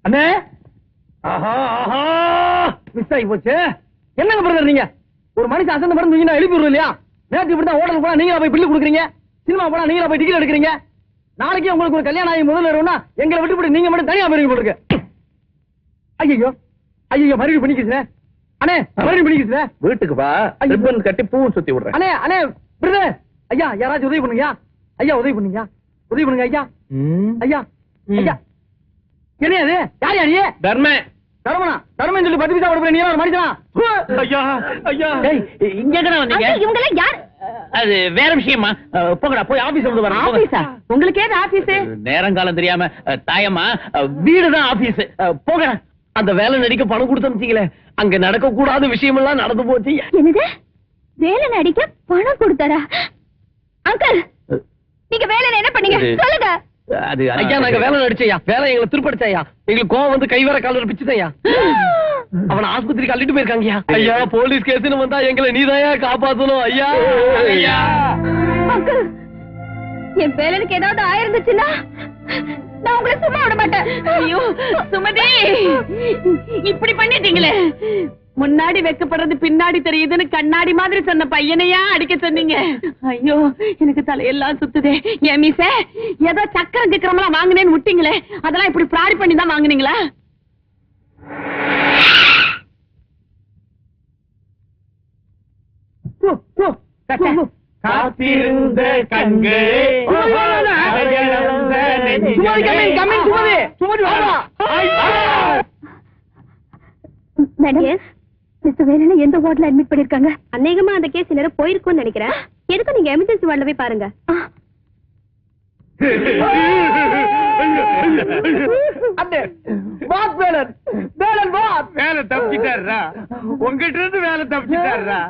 அண்ணே ஆஹா ஆஹா மிஸ் ஆகி போச்சு. என்னங்க பிரதர் நீங்க ஒரு மனுஷன் அசந்த மருந்து எழுப்பி விடுறது இல்லையா? நேற்று இப்படிதான் ஹோட்டல் போனா நீங்களா போய் பில்லு கொடுக்குறீங்க, சினிமா போனா நீங்களா போய் டிக்கெட் எடுக்கிறீங்க. நாளைக்கு உங்களுக்கு ஒரு கல்யாணம் ஆகி முதல்ல வரும்னா எங்களை விட்டு நீங்க மட்டும் தனியா போயிருங்க போட்டுருக்கு. ஐயோ ஐயோ மறுபடியும் பண்ணிக்கிறேன் அண்ணே, மறுபடியும் பண்ணிக்கிறேன். வீட்டுக்கு வா, ரிப்பன் கட்டி பூவும் சுத்தி விடுறேன். அண்ணே அண்ணே பிரதர் ஐயா யாராச்சும் உதவி பண்ணுங்க ஐயா, உதவி பண்ணுங்க உதவி பண்ணுங்க ஐயா ஐயா ஐயா. என்ன அது யார் யாரு? தர்மே தர்மனா தர்மன் சொல்லி 10 பைசா கொடுக்குற நீ ஒரு மனுஷனா? ஐயா ஐயா இங்க யார்? அது வேற விஷயமா, போங்கடா போய் ஆபீஸ் வந்து வரேன். ஆபீஸா? உங்களுக்கு ஏது ஆபீஸ்? நேரங்காலம் தெரியாம தாயம்மா வீடுதான் ஆபீஸ். போங்கடா. அந்த வேலை நடிக்க பணம் கொடுத்து அனுப்பிச்சீங்களே, அங்க நடக்க கூடாத விஷயம் எல்லாம் நடந்து போச்சு. என்னது வேலை நடிக்க பணம் கொடுத்தாரா? அங்கிள் நீங்க வேலையில என்ன பண்ணீங்க சொல்லுங்க. அது ஐயா நாங்க வேலை நடிச்சையா, வேலை எங்களை திருப்படிச்சையா, எங்களுக்கு கோவம் வந்து கை வேற கால பிச்சுதையா. அவனை ஆஸ்பத்திரிக்கு அள்ளிட்டு போயிருக்காங்கயா. ஐயா போலீஸ் கேஸ்னு வந்தா எங்களை நீதாயா காப்பாத்தணும் ஐயா. ஐயா அங்கிள் என் பேலனுக்கு ஏதாவது ஆயிருந்துச்சுன்னா நான் உங்களை சும்மா விட மாட்டேன். ஐயோ சுமதி இப்படி பண்ணிட்டீங்களே. முன்னாடி வெக்கப்படுறது பின்னாடி தெரியுதுன்னு கண்ணாடி மாதிரி சொன்ன பையனையா அடிக்க சொன்னீங்க. ஐயோ எனக்கு தலையெல்லாம் சுத்துதே. ஏன் மீச ஏதோ சக்கரம் கிக்கரமெல்லாம் வாங்கினேன்னு விட்டீங்களே, அதெல்லாம் இப்படி பிராடி பண்ணி தான் வாங்குனீங்களா? காத்திருந்த கண்களே வேலையில எந்த வார்டுல அட்மிட் பண்ணிருக்காங்க? அநேகமா அந்த கேஸ் நேரம் போயிருக்கும்னு நினைக்கிறேன். எதுக்கு நீங்க எமர்ஜென்சி வார்டுல போய் பாருங்க. வேலை தப்பிச்சிட்டாரா? உங்ககிட்ட இருந்து வேலை தப்பிச்சிட்டாரா?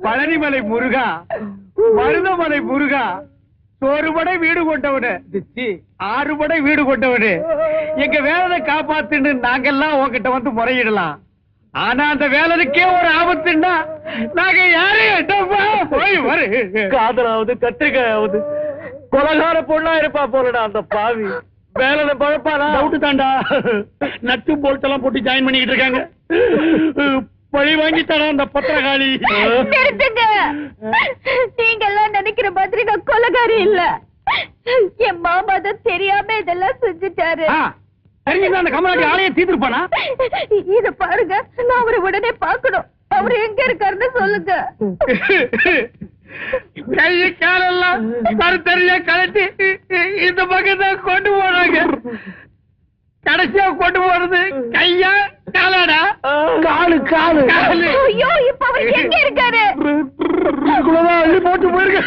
பழனிமலை முருகா, மருதமலை முருகா, சோறுபடை வீடு கொண்டவனு, 6 படை வீடு கொண்டவனு, எங்க வேலை காப்பாத்துன்னு நாங்கெல்லாம் உங்ககிட்ட வந்து முறையிடலாம். ஆனா அந்த வேலைக்கே ஒரு ஆபத்துன்னா நாங்க யாரையும் போய் வரு. காதலாவது கத்திரிக்காயாவது கொலகார பொண்ணா இருப்பா போலடா அந்த பாவி. வேலை பழப்பாடா டவுட்டு தாண்டா. நட்டு போல்ட் எல்லாம் போட்டு ஜாயின் பண்ணிக்கிட்டு இருக்காங்க. பழி வாங்கிட்டாரா அந்த பத்திரகாளி. நீங்க எல்லாம் நினைக்கிற மாதிரி நான் கொலகாரி இல்ல. என் மாமா தான் தெரியாம இதெல்லாம் செஞ்சுட்டாரு. அந்த கமலாடி ஆளைய தீர்த்துருப்பானா? இத பாருங்க, நான் அவரை உடனே பாக்கணும். அவரு எங்க இருக்காருன்னு சொல்லுங்க. கைய காலெல்லாம் கருத்தறியா கலட்டி இந்த பக்கம் தான் கொண்டு போறாங்க. கடைசியா கொண்டு போறது கையா காலாடா? காலு காலு காலு. ஐயோ இப்ப அவர் எங்க இருக்காரு? போட்டு போயிருக்க.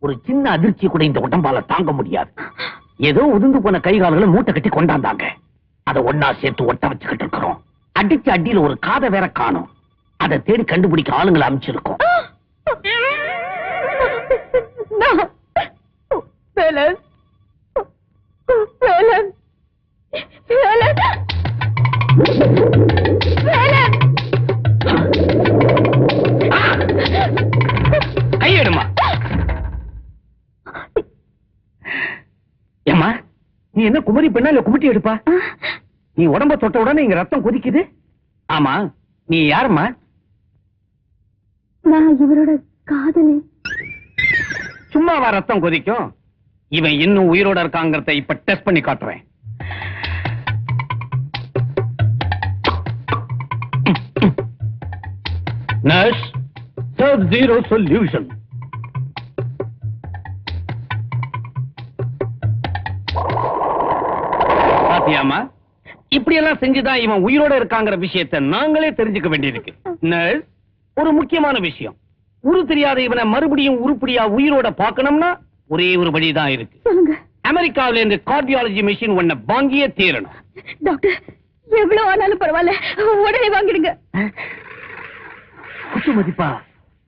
ஒரு சின்ன அதிர்ச்சி கூட இந்த உடம்பால தாங்க முடியாது. ஏதோ உதிர்ந்து போன கை கால்களை மூட்டை கட்டி கொண்டாந்தாங்க. அதை ஒன்னா சேர்த்து ஒட்ட வச்சுக்கிட்டு இருக்கிறோம். அடிச்சு அடியில ஒரு காதை வேற காணும். அதை தேடி கண்டுபிடிக்க ஆளுங்களை அமைச்சிருக்கோம். கையெடுமா. ஏமா நீ என்ன குமரி பெண்ணா இல்ல குமிட்டி எடுப்பா? நீ உடம்ப தொட்ட உடனே இங்க ரத்தம் கொதிக்குது. ஆமா நீ யாருமா? நான் இவரோட காதலி. சும்மாவா ரத்தம் கொதிக்கும்? இவன் இன்னும் உயிரோட இருக்காங்கிறத இப்ப டெஸ்ட் பண்ணி காட்டுறேன். Nurse, Sub-Zero solution. பாத்தியாமா, இப்படி எல்லாம் செஞ்சுதான் இவன் உயிரோட இருக்காங்கிற விஷயத்தை நாங்களே தெரிஞ்சுக்க வேண்டியிருக்கு. நர்ஸ், ஒரு முக்கியமான விஷயம். உரு தெரியாத இவனை மறுபடியும் உருப்படியா உயிரோட பார்க்கணும்னா ஒரே ஒரு வழிதான் இருக்கு. அமெரிக்காவில இருந்து கார்டியாலஜி மெஷின் ஒன்ன வாங்கியே தீரணும். டாக்டர், எவ்வளவு ஆனாலும் பரவாயில்ல, உடனே வாங்கிடுங்க. குத்து மதிப்பா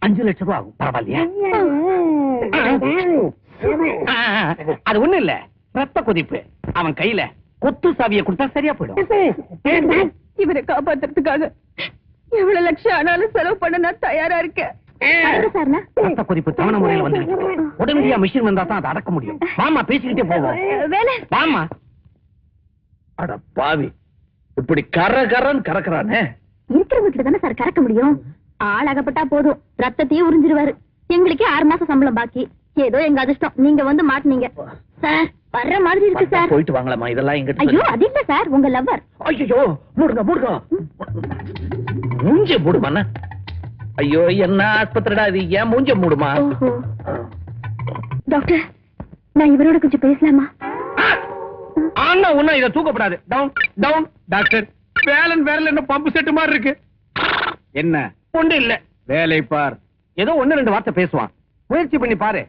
5 லட்சம் ரூபாய் ஆகும். பரவாயில்லையா? அது ஒண்ணு இல்ல, ரத்த கொதிப்பு. அவன் கையில கொத்து சாவியை கொடுத்தா சரியா போயிடும். இவரை காப்பாத்துறதுக்காக எவ்வளவு லட்சம் ஆனாலும் செலவு பண்ண நான் தயாரா இருக்கேன். ரத்த கொதிப்பு தவணை முறையில் வந்துருச்சு. உடனடியா மிஷின் வந்தா தான் அதை அடக்க முடியும். வாமா, பேசிக்கிட்டே போவோம். வாமா. அட பாவி, இப்படி கரன்னு கறக்குறானே. இருக்கிற வீட்டுல தானே சார் கறக்க முடியும். ஆள் அகப்பட்டா போதும், ரத்தத்தையே உறிஞ்சிருவாரு. எங்களுக்கே 6 மாசம் சம்பளம் பாக்கி. ஏதோ எங்க அதிர்ஷ்டம், நீங்க வந்து மாட்டினீங்க சார். வர்ற மாதிரி இருக்கு சார். போயிட்டு வாங்கலாமா? இதெல்லாம் எங்க? ஐயோ, அது இல்ல சார், உங்க லவ்வர். ஐயோ, மூடுங்க மூஞ்ச மூடுமா. ஐயோ, என்ன ஆஸ்பத்திரிடா இது? ஏன் மூஞ்ச மூடுமா? டாக்டர், நான் இவரோட கொஞ்சம் பேசலாமா? ஆனா ஒண்ணும் இதை தூக்கப்படாது. Down down. டாக்டர், வேலை என்ன பம்பு செட்டு மாதிரி இருக்கு. என்ன? ஒண்ணு இல்ல, வேலை பார். ஏதோ 1-2 வார்த்தை பேசுவான். முயற்சி பண்ணி பாரு.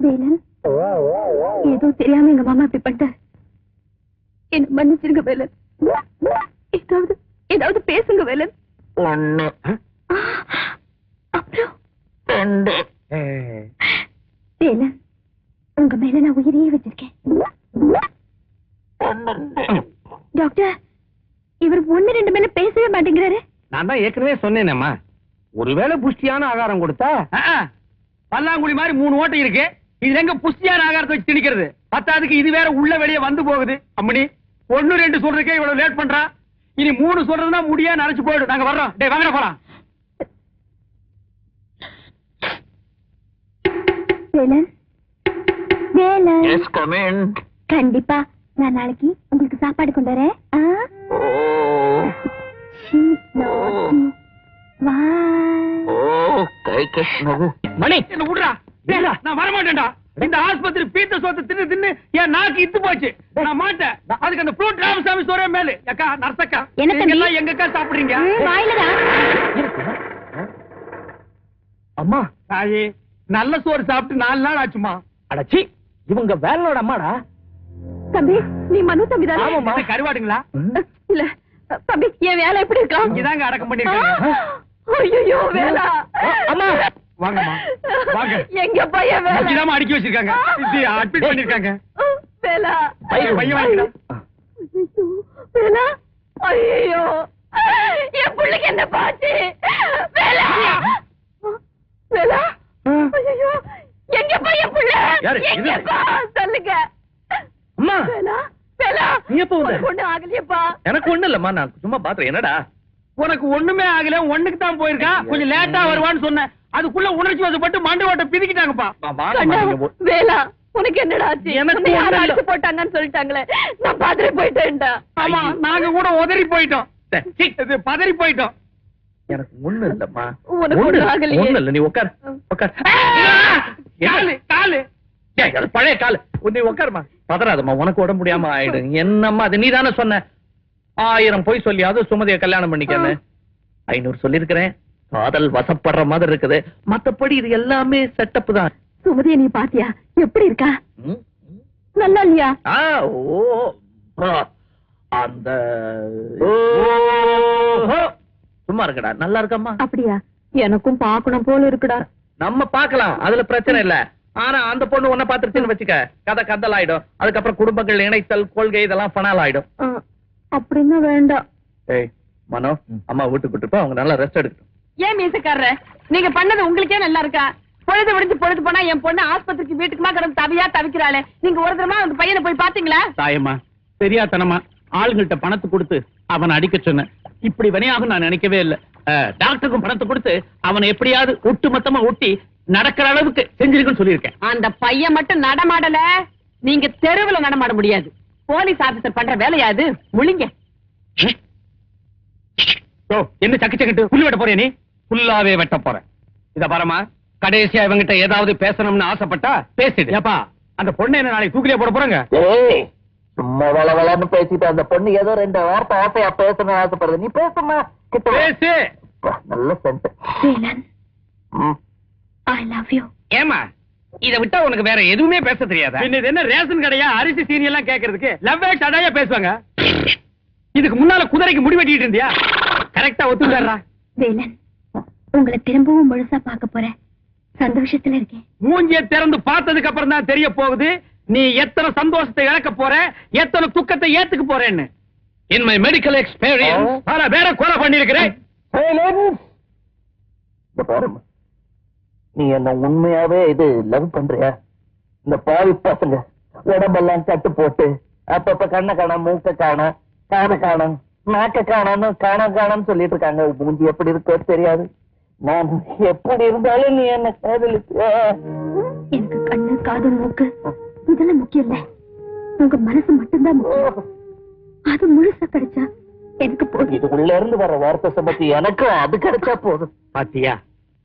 வேலன், ஏதோ தெரியாம எங்க மாமா இப்படி பண்ணிட்டார். என்ன மன்னிச்சிருங்க வேலன். ஏதாவது பேசுங்க வேலன். ஒண்ணு அப்புறம் 2 வேலன், உங்க மேல நான் உயிரையே வச்சிருக்கேன். டாக்டர், இவர் 1-2 மேல பேசவே மாட்டேங்கிறாரு. நான் தான் ஏற்கனவே சொன்னேனேம்மா, ஒருவேளை புஷ்டியான ஆகாரம் கொடுத்தா. பல்லாங்குழி மாதிரி 3 ஓட்டை இருக்கு. இதுல எங்க புஷ்டியான ஆகாரத்தை வச்சு திணிக்கிறது? பத்தாதுக்கு இது வேற உள்ள வெளியே வந்து போகுது. அம்மணி, 1-2 சொல்றதுக்கே இவ்வளவு லேட் பண்றா. இனி 3 சொல்றதுன்னா முடியா நினைச்சு போயிடு. நாங்க வர்றோம். டேய், வாங்க போலாம். Velan, Velan. Yes, come in. கண்டிப்பா நான் நாளைக்கு உங்களுக்கு சாப்பாடு கொண்டு வரேன். மணி, என்ன விடுறா. நான் வரமாட்டேன்டா. இந்த ஆஸ்பத்திரி பீத்த சோத்தை தின்னு என் நாக்கு இத்து போச்சு. நான் மாட்டேன். அதுக்கு அந்த ஃப்ரூட் ராமசாமி சோறே மேலு. அக்கா, நர்சக்கா, எல்லாம் எங்கக்கா சாப்பிடுறீங்க? அம்மா, தாயே, நல்ல சோறு சாப்பிட்டு 4 நாள் ஆச்சுமா. அடச்சி, இவங்க வேலனோட அம்மாடா. தம்பி, நீ மனு தம்பி தானே? ஆமாம்மா. கருவாடுங்களா? இல்ல தம்பி, என் வேலை எப்படி இருக்கா? இதாங்க அடக்கம் பண்ணிருக்காங்க. ஐயோ, வேலா. அம்மா, வாங்கம்மா, வாங்க. எங்க பையன் வேலா? இதாம அடுக்கி வச்சிருக்காங்க. இது அட்மிட் பண்ணிருக்காங்க. வேலா, பையன் வாங்கிக்கலாம். வேலா, ஐயோ, என் புள்ளைக்கு என்ன பாச்சு? வேலா, வேலா, ஐயோ, எங்க பையன் புள்ள? எங்கப்பா சொல்லுங்க. அம்மா, வேலா, வேலா, நீ எப்ப வந்த? ஒண்ணு ஆகலையப்பா. எனக்கு ஒண்ணு இல்லம்மா, நான் சும்மா பாத்துறேன். என்னடா உனக்கு ஒண்ணுமே ஆகல, 1க்கு தான் போயிருக்கா. கொஞ்சம் லேட்டா வருவான்னு சொன்னேன். அதுக்குள்ள உணர்ச்சி வசப்பட்டு மண்டை ஓட்ட பிதிக்கிட்டாங்கப்பா. வேலா, உனக்கு என்னடா ஆச்சு? எனக்கு யாரும் அடிச்சு போட்டாங்கன்னு சொல்லிட்டாங்களே, நான் பதறி போயிட்டேன்டா. ஆமா, நாங்க கூட உதறி போயிட்டோம். பதறி போயிட்டோம். எனக்கு ஒண்ணு இல்லம்மா. உனக்கு ஒண்ணு ஆகலையே. ஒண்ணு இல்ல, நீ உட்கார். காலு அது பழைய கால். நீ உட்காருமா. பதறாதம்மா, உனக்கு உடம்பு முடியாம ஆயிடும். என்னம்மா அது? நீ தானே சொன்ன 1000 போய் சொல்லியாவது சுமதியை கல்யாணம் பண்ணிக்கன்னு. 500 சொல்லிருக்கிறேன். காதல் வசப்படுற மாதிரி இருக்குது. மத்தபடி இது எல்லாமே செட்டப் தான். சுமதியை நீ பாத்தியா? எப்படி இருக்கா? நல்லா இல்லையா? அந்த சும்மா இருக்கடா, நல்லா இருக்கம்மா. அப்படியா? எனக்கும் பாக்கணும் போல இருக்குடா. நம்ம பாக்கலாம், அதுல பிரச்சனை இல்ல. ஆனா அந்த பொண்ணு ஒன்ன பாத்துருச்சுன்னு வச்சுக்க, கதை கந்தல் ஆயிடும். அதுக்கப்புறம் குடும்பங்கள் இணைத்தல், கொள்கை இதெல்லாம் பணால் ஆயிடும். அப்படின்னா வேண்டாம். ஏய் மனோ, அம்மா வீட்டுக்கு கூட்டிட்டு அவங்க நல்லா ரெஸ்ட் எடுக்கட்டும். ஏன் மீசக்காரர, நீங்க பண்ணது உங்களுக்கே நல்லா இருக்கா? பொழுது விடிஞ்சு பொழுது போனா என் பொண்ணு ஆஸ்பத்திரிக்கு வீட்டுக்குமா கிடந்து தவிக்கிறாளே. நீங்க ஒரு தடவை அந்த பையனை போய் பாத்தீங்களா? தாயம்மா, தெரியாதனமா ஆளுங்கள்ட்ட பணத்தை கொடுத்து அவனை அடிக்க சொன்ன. இப்படி வினையாகும் நான் நினைக்கவே இல்ல. டாக்டருக்கும் பணத்தை கொடுத்து அவனை எப்படியாவது ஒட்டு மொத்தமா ஒட்டி நடக்கிற அளவுக்கு செஞ்சிருக்குன்னு சொல்லியிருக்கேன். அந்த பையன் மட்டும் நடமாடல, நீங்க தெருவுல நடமாட முடியாது. போலீஸ் ஆபீசர் பண்ற வேலையாது. முழிங்க. என்ன சக்கு சக்கிட்டு புல்லு வெட்ட போறேன்? நீ புல்லாவே வெட்ட போற. இத பாரமா, கடைசியா இவங்கிட்ட ஏதாவது பேசணும்னு ஆசைப்பட்டா பேசிடு. ஏப்பா, அந்த பொண்ணு என்ன நாளைக்கு தூக்கிலே போட போறாங்க? சும்மா வளவளன்னு பேசிட்டு அந்த பொண்ணு ஏதோ 2 வார்த்தை ஆசையா பேசணும்னு ஆசைப்படுறது. நீ பேசுமா, பேசு. நல்ல சென்ட். I love you. ஏமா, இத விட்டா உனக்கு வேற எதுவுமே பேச தெரியாதா? இது என்ன ரேஷன் கடையா? அரிசி சீனி எல்லாம் கேக்குறதுக்கு லவ்வே சடையா பேசுவாங்க. இதுக்கு முன்னால குதிரைக்கு முடி வெட்டிட்டு இருந்தியா? கரெக்டா ஒத்துக்கறா. வேலன், உங்களை திரும்பவும் முழுசா பார்க்க போறேன். சந்தோஷத்துல இருக்கேன். மூஞ்சிய திறந்து பார்த்ததுக்கு அப்புறம் தான் தெரிய போகுது நீ எத்தனை சந்தோஷத்தை இழக்க போற, எத்தனை துக்கத்தை ஏத்துக்க போறேன்னு. இன் மை மெடிக்கல் எக்ஸ்பீரியன்ஸ் பல பேரை கொலை பண்ணிருக்கிறேன். நீ என்ன உண்மையாவே இது லவ் பண்றியா? இந்த பாவி பசங்க உடம்பெல்லாம் கட்டு போட்டு அப்பப்ப கண்ணை காணோம், மூக்க காணோம், காண காணோம், நாக்க காணோம்னு காணோம்னு சொல்லிட்டு இருக்காங்க. மூஞ்சி எப்படி இருக்கோ தெரியாது. நான் எப்படி இருந்தாலும் நீ என்ன காதலிச்சு. எனக்கு கண்ணு, காது, மூக்கு இதெல்லாம் முக்கியம் இல்ல. உங்க மனசு மட்டும்தான் முக்கியம். அது முழுசா கிடைச்சா எனக்கு போதும். இது உள்ள இருந்து வர வார்த்தை சம்பத்தி எனக்கும் அது கிடைச்சா போதும். பாத்தியா,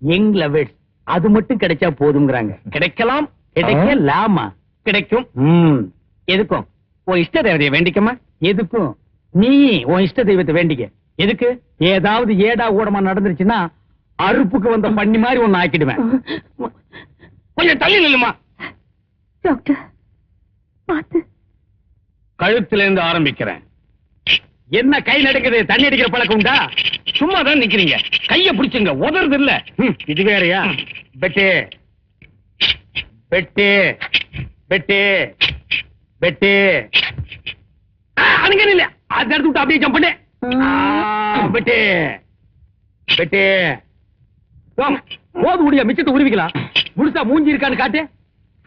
யங் லவர்ஸ் அது மட்டும் கிடைச்சா போதுங்கிறாங்க. கிடைக்கலாம், கிடைக்கலாமா? கிடைக்கும். எதுக்கும் உன் இஷ்ட தெய்வத்தை வேண்டிக்கமா. எதுக்கும் நீ உன் இஷ்ட தெய்வத்தை வேண்டிக்க. எதுக்கு? ஏதாவது ஏடா ஊடமா நடந்துருச்சுன்னா அறுப்புக்கு வந்த பண்ணி மாதிரி ஒன்னு ஆக்கிடுவேன். கொஞ்சம் தள்ளி நில்லுமா. டாக்டர் பாத்து. கழுத்துல இருந்து ஆரம்பிக்கிறேன். என்ன கை நடுக்குது? தண்ணி அடிக்கிற பழக்கம் உண்டா? சும்மா தான் நிக்கிறீங்க. கைய பிடிச்சுங்க, உதறது இல்ல. இது வேறயா? பெட்டு பெட்டு பெட்டு பெட்டு. அங்க இல்ல, அது எடுத்து விட்டு அப்படியே ஜம்ப் பண்ணு. பெட்டு பெட்டு. போது முடியா, மிச்சத்தை உருவிக்கலாம். முழுசா மூஞ்சி இருக்கான்னு காட்டு.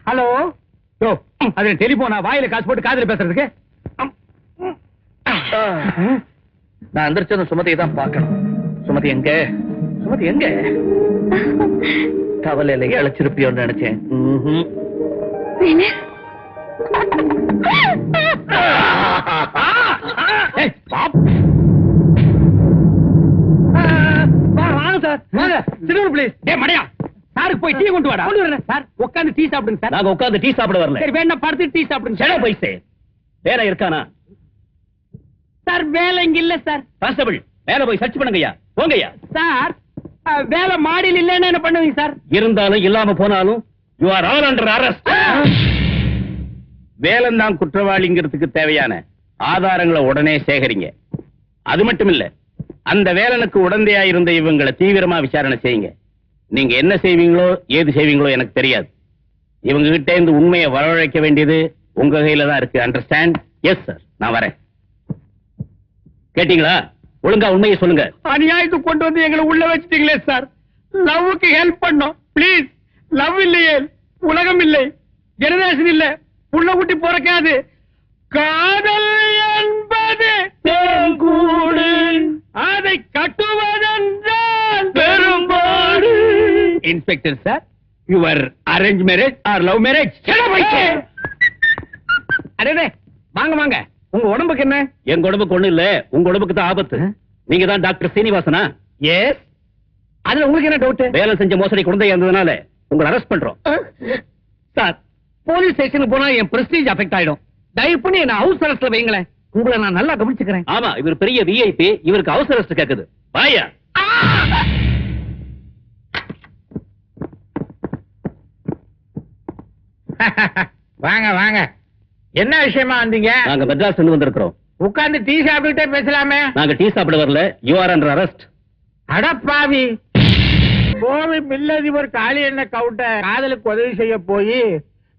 ஹலோ, அது டெலிபோனா? வாயில காசு போட்டு காதுல பேசுறதுக்கு. நான் எந்திரிச்சதும் சுமதியை தான் பார்க்கணும். சுமதி எங்க? சுமதி எங்க? கவலையில இழைச்சிருப்பியோன்னு நினைச்சேன். சாருக்கு போய் டீ கொண்டு வாடா. சார் உட்கார்ந்து டீ சாப்பிடுங்க சார். நாங்க உட்கார்ந்து டீ சாப்பிட வரல. சரி வேணா படுத்து டீ சாப்பிடுங்க. சரி பைசே வேலை இருக்கானா? சார் வேலை இங்க இல்ல சார். கான்ஸ்டபிள் மேல போய் சர்ச் பண்ணுங்கய்யா. போங்கய்யா. சார் வேலை மாடியில் இல்லன்னு என்ன பண்ணுவீங்க சார்? இருந்தாலும் இல்லாம போனாலும் you are all under arrest. வேலந்தான் குற்றவாளிங்கிறதுக்கு தேவையான ஆதாரங்களை உடனே சேகரிங்க. அது மட்டும் இல்ல, அந்த வேலனுக்கு உடந்தையா இருந்த இவங்களை தீவிரமா விசாரணை செய்யுங்க. நீங்க என்ன செய்வீங்களோ ஏது செய்வீங்களோ எனக்கு தெரியாது. இவங்க கிட்ட இருந்து உண்மையை வரவழைக்க வேண்டியது உங்க கையில தான் இருக்கு. அண்டர்ஸ்டாண்ட்? எஸ் சார், நான் வரேன். கேட்டீங்களா? ஒழுங்கா உண்மையை சொல்லுங்க. அநியாயத்துக்கு கொண்டு வந்து எங்களை உள்ள வச்சிட்டீங்களே சார். லவ்வுக்கு ஹெல்ப் பண்ணோம் ப்ளீஸ். லவ் இல்லையே, உலகம் இல்லை, ஜெனரேஷன் இல்ல, புள்ள குட்டி பிறக்காது. காதல் என்பது தேங்கூடு, அதை கட்டுவதென்றால் பெரும்பாடு. Inspector sir, your arrange marriage or love marriage? அடே வாங்க வாங்க. உங்க உடம்புக்கு என்ன? எங்க உடம்புக்கு ஒண்ணு இல்ல, உங்க உடம்புக்கு தான் ஆபத்து. நீங்க தான் டாக்டர் சீனிவாசனா? எஸ். அதுல உங்களுக்கு என்ன டவுட்? வேலை செஞ்ச மோசடி குழந்தை இருந்ததுனால உங்களை அரெஸ்ட் பண்றோம். சார், போலீஸ் ஸ்டேஷனுக்கு போனா என் பிரஸ்டீஜ் அஃபெக்ட் ஆயிடும். தயவு பண்ணி என்ன ஹவுஸ் அரெஸ்ட்ல வைங்களேன். உங்களை நான் நல்லா கவனிச்சுக்கிறேன். ஆமா, இவர் பெரிய விஐபி, இவருக்கு அவசர அரெஸ்ட் கேக்குது. வாயா. வாங்க வாங்க. என்ன விஷயமா வந்தீங்க? நாங்க மெட்ராஸ்ல இருந்து வந்திருக்கிறோம். உட்கார்ந்து டீ சாப்பிட்டுட்டே பேசலாமே. நாங்க டீ சாப்பிட வரல. You are under arrest. அடப்பாவி, கோவை மில்லதிபர் காளி என்ன கவுண்டர் காதலுக்கு உதவி செய்ய போய்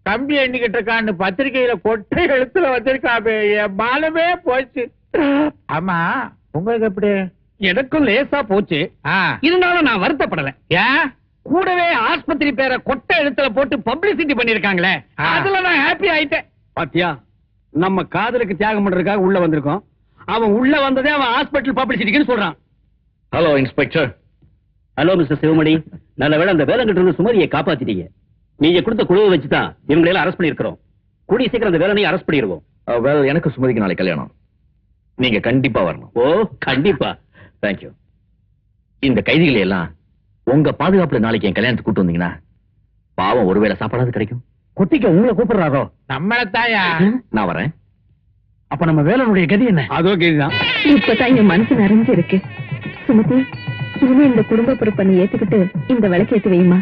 கம்பி எண்ணிக்கிட்டு இருக்கான்னு பத்திரிகையில கொட்டை எழுத்துல வச்சிருக்காமே. என் மானமே போச்சு. ஆமா, உங்களுக்கு எப்படி? எனக்கும் லேசா போச்சு. இருந்தாலும் நான் வருத்தப்படல. ஏன்? கூடவே ஆஸ்பத்திரி பேரை கொட்டை எழுத்துல போட்டு பப்ளிசிட்டி பண்ணிருக்காங்களே, அதுல நான் ஹாப்பி ஆயிட்டேன். பாத்தியா, நம்ம காதலுக்கு தியாகம் பண்றதுக்காக உள்ள வந்திருக்கோம். அவன் உள்ள வந்ததே அவன் ஹாஸ்பிட்டல் பப்ளிசிட்டிக்குன்னு சொல்றான். Hello inspector. Hello mister Sivamani. நல்ல வேளை அந்த வேலைங்கிட்ட இருந்து சுமதியை காப்பாத்திட்டீங்க. நீங்க கொடுத்த குழுவை வச்சுதான் இவங்களை எல்லாம் அரெஸ்ட் பண்ணிருக்கிறோம். கூடிய சீக்கிரம் அந்த வேலையை அரெஸ்ட் பண்ணிடுவோம். எனக்கு சுமதிக்கு நாளை கல்யாணம். நீங்க கண்டிப்பா வரணும். ஓ கண்டிப்பா. தேங்க்யூ. இந்த கைதிகளை எல்லாம் உங்க பாதுகாப்புல நாளைக்கு என் கல்யாணத்துக்கு கூட்டு வந்தீங்கன்னா பாவம் ஒருவேளை சாப்பாடாவது கிடைக்கும். குட்டிக்கு உங்களை கூப்பிடுறாரோ? நம்மளத்தாயா? நான் வரேன். அப்ப நம்ம வேலனுடைய கதி என்ன? அதோ கதிதான். இப்பதான் என் மனசு நிறைஞ்சு இருக்கு. சுமதி, இனிமே இந்த குடும்ப பொறுப்பை நீ ஏத்துக்கிட்டு இந்த விளக்கேத்தி வைமா.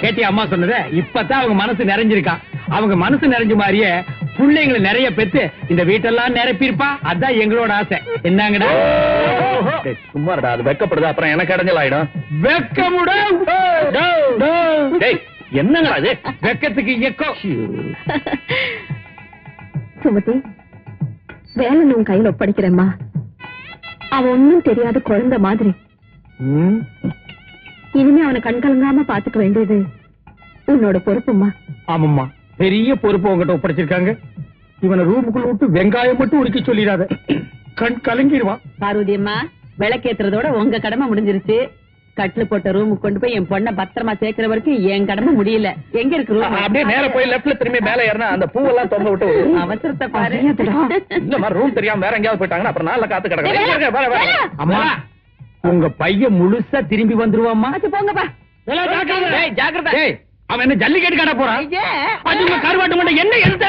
கேட்டியா அம்மா சொன்னத? இப்பதான் அவங்க மனசு நிறைஞ்சிருக்கான். அவங்க மனசு நிறைஞ்ச மாதிரியே பிள்ளைங்களை நிறைய பெத்து இந்த வீட்டெல்லாம் நிரப்பியிருப்பா. அதான் எங்களோட ஆசை. என்னங்கடா? டேய், சும்மா இருடா, அது வெக்கப்படுது, அப்புறம் எனக்கு அடைஞ்சல் ஆயிடும். வெக்கமுடா டேய், என்னங்கடா இது? வெக்கத்துக்கு இயக்கம். சுமதி, வேலை உன் கையில ஒப்படைக்கிறேம்மா. அவன் ஒன்னும் தெரியாத குழந்தை மாதிரி. இனிமே அவனை கண் கலங்காம பாத்துக்க வேண்டியது உன்னோட பொறுப்புமா. ஆமாம்மா, பெரிய பொறுப்பு உங்ககிட்ட ஒப்படைச்சிருக்காங்க. இவனை ரூமுக்குள்ள விட்டு வெங்காயம் மட்டும் உரிக்க சொல்லிடாத, கண் கலங்கிடுவான். பார்வதி அம்மா, விளக்கேத்துறதோட உங்க கடமை முடிஞ்சிருச்சு. கட்லு போட்ட ரூமுக்கு கொண்டு போய் என் பொண்ணை பத்திரமா சேர்க்கிற வரைக்கும் என் கடமை முடியல. எங்க இருக்கு ரூம்? அப்படியே நேரா போய் லெஃப்ட்ல திரும்பி மேல ஏறினா அந்த பூவெல்லாம் தொங்க விட்டு அவசரத்தை பாரு. இந்த மாதிரி ரூம் தெரியாம வேற எங்கேயாவது போயிட்டாங்கன்னா அப்புறம் நாள்ல காத்து கிடக்கு. அம்மா, உங்க பையன் முழுசா திரும்பி வந்துருவாம்மா. ஆச்சு, போங்கப்பா. ஜாக்கிரதை. அவன் என்ன ஜல்லிக்கட்டு காட்ட போறான்? ஐயே. கருவாட்டு மட்டும் என்ன எடுத்து